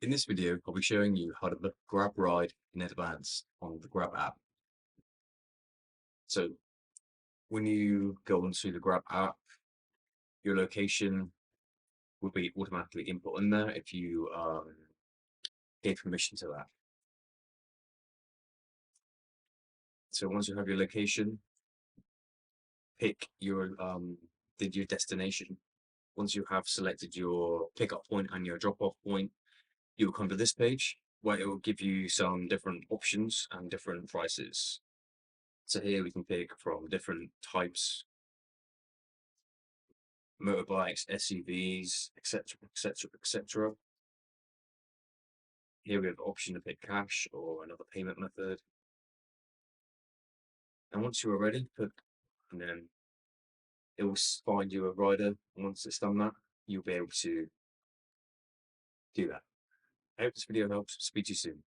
In this video, I'll be showing you how to book a Grab ride in advance on the Grab app. So when you go onto the Grab app, your location will be automatically input in there if you gave permission to that. So once you have your location, pick your destination. Once you have selected your pickup point and your drop-off point, you will come to this page where it will give you some different options and different prices. So here we can pick from different types: motorbikes, SUVs, etc., etc., etc. Here we have the option to pick cash or another payment method. And once you are ready, and then it will find you a rider. Once it's done that, you'll be able to do that. I hope this video helps. Speak to you soon.